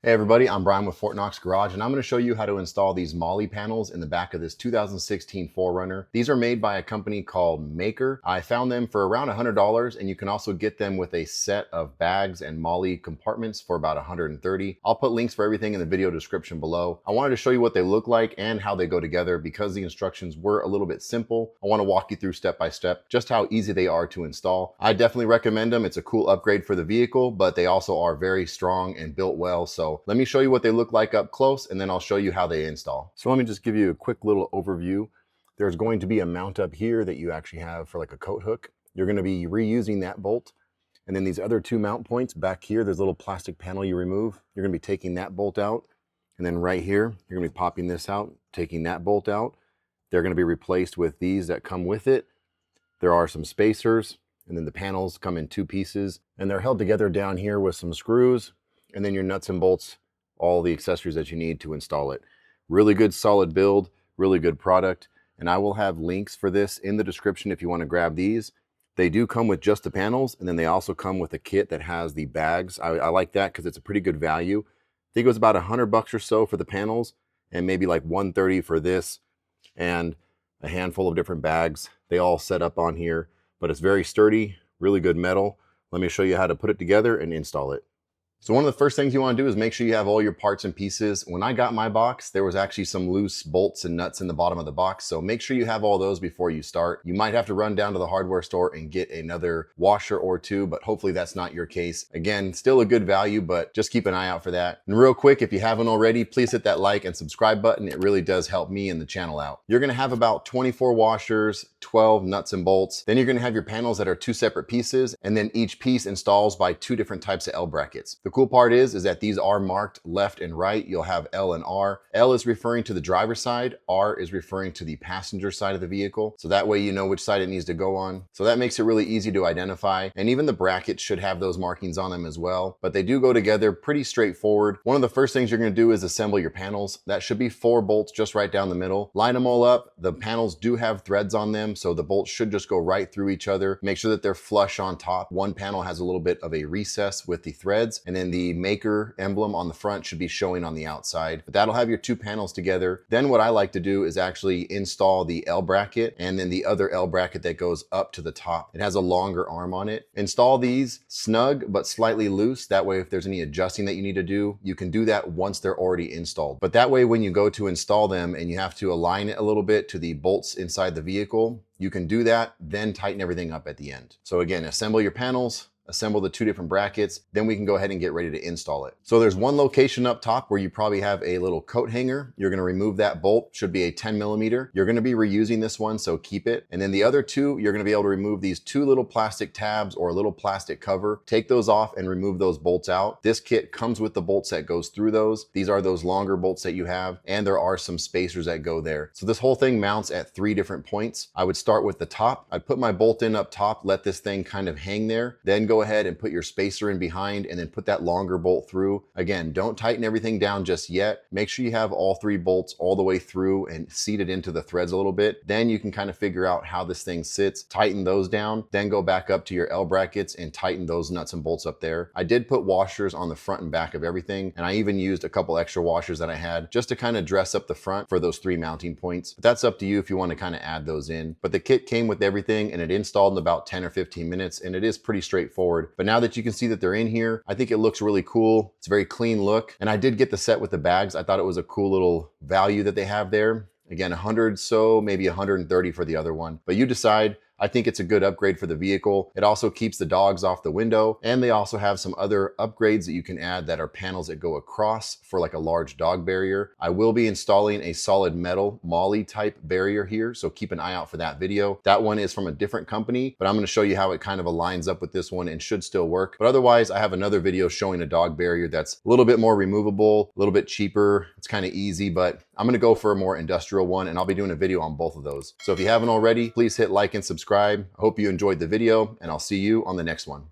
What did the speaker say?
Hey everybody, I'm Brian with Fort Knox Garage, and I'm going to show you how to install these Molle panels in the back of this 2016 4Runner. These are made by a company called Maiker. I found them for around $100, and you can also get them with a set of bags and Molle compartments for about $130. I'll put links for everything in the video description below. I wanted to show you what they look like and how they go together because the instructions were a little bit simple. I want to walk you through step by step just how easy they are to install. I definitely recommend them. It's a cool upgrade for the vehicle, but they also are very strong and built well. So let me show you what they look like up close, and then I'll show you how they install. So let me just give you a quick little overview. There's going to be a mount up here that you actually have for like a coat hook. You're going to be reusing that bolt. And then these other two mount points back here, there's a little plastic panel you remove. You're going to be taking that bolt out. And then right here, you're going to be popping this out, taking that bolt out. They're going to be replaced with these that come with it. There are some spacers, and then the panels come in two pieces, and they're held together down here with some screws, and then your nuts and bolts, all the accessories that you need to install it. Really good solid build, really good product, and I will have links for this in the description if you want to grab these. They do come with just the panels, and then they also come with a kit that has the bags. I like that because it's a pretty good value. I think it was about $100 or so for the panels, and maybe like $130 for this, and a handful of different bags. They all set up on here, but it's very sturdy, really good metal. Let me show you how to put it together and install it. So one of the first things you want to do is make sure you have all your parts and pieces. When I got my box, there was actually some loose bolts and nuts in the bottom of the box. So make sure you have all those before you start. You might have to run down to the hardware store and get another washer or two, but hopefully that's not your case. Again, still a good value, but just keep an eye out for that. And real quick, if you haven't already, please hit that like and subscribe button. It really does help me and the channel out. You're going to have about 24 washers, 12 nuts and bolts. Then you're going to have your panels that are two separate pieces, and then each piece installs by two different types of L brackets. The cool part is that these are marked left and right. You'll have L and R. L is referring to the driver's side. R is referring to the passenger side of the vehicle. So that way you know which side it needs to go on. So that makes it really easy to identify. And even the brackets should have those markings on them as well. But they do go together pretty straightforward. One of the first things you're going to do is assemble your panels. That should be 4 bolts just right down the middle. Line them all up. The panels do have threads on them, so the bolts should just go right through each other. Make sure that they're flush on top. One panel has a little bit of a recess with the threads, and then the Maiker emblem on the front should be showing on the outside. But that'll have your two panels together. Then what I like to do is actually install the L bracket and then the other L bracket that goes up to the top. It has a longer arm on it. Install these snug but slightly loose. That way if there's any adjusting that you need to do, you can do that once they're already installed. But that way when you go to install them and you have to align it a little bit to the bolts inside the vehicle, you can do that, then tighten everything up at the end. So again, assemble your panels, assemble the two different brackets, then we can go ahead and get ready to install it. So there's one location up top where you probably have a little coat hanger. You're gonna remove that bolt, should be a 10mm. You're gonna be reusing this one, so keep it. And then the other two, you're gonna be able to remove these two little plastic tabs or a little plastic cover. Take those off and remove those bolts out. This kit comes with the bolts that goes through those. These are those longer bolts that you have, and there are some spacers that go there. So this whole thing mounts at 3 different points. I would start with the top. I'd put my bolt in up top, let this thing kind of hang there, then go ahead and put your spacer in behind and then put that longer bolt through. Again, don't tighten everything down just yet. Make sure you have all 3 bolts all the way through and seat it into the threads a little bit. Then you can kind of figure out how this thing sits, tighten those down, then go back up to your L brackets and tighten those nuts and bolts up there. I did put washers on the front and back of everything, and I even used a couple extra washers that I had just to kind of dress up the front for those 3 mounting points. But that's up to you if you want to kind of add those in. But the kit came with everything and it installed in about 10 or 15 minutes, and it is pretty straightforward. But now that you can see that they're in here, I think it looks really cool. It's a very clean look. And I did get the set with the bags. I thought it was a cool little value that they have there. Again, 100, so maybe 130 for the other one. But you decide. I think it's a good upgrade for the vehicle. It also keeps the dogs off the window, and they also have some other upgrades that you can add that are panels that go across for like a large dog barrier. I will be installing a solid metal Molle type barrier here, so keep an eye out for that video. That one is from a different company, but I'm going to show you how it kind of aligns up with this one and should still work. But otherwise, I have another video showing a dog barrier that's a little bit more removable, a little bit cheaper. It's kind of easy, but I'm going to go for a more industrial one, and I'll be doing a video on both of those. So if you haven't already, please hit like and subscribe. I hope you enjoyed the video, and I'll see you on the next one.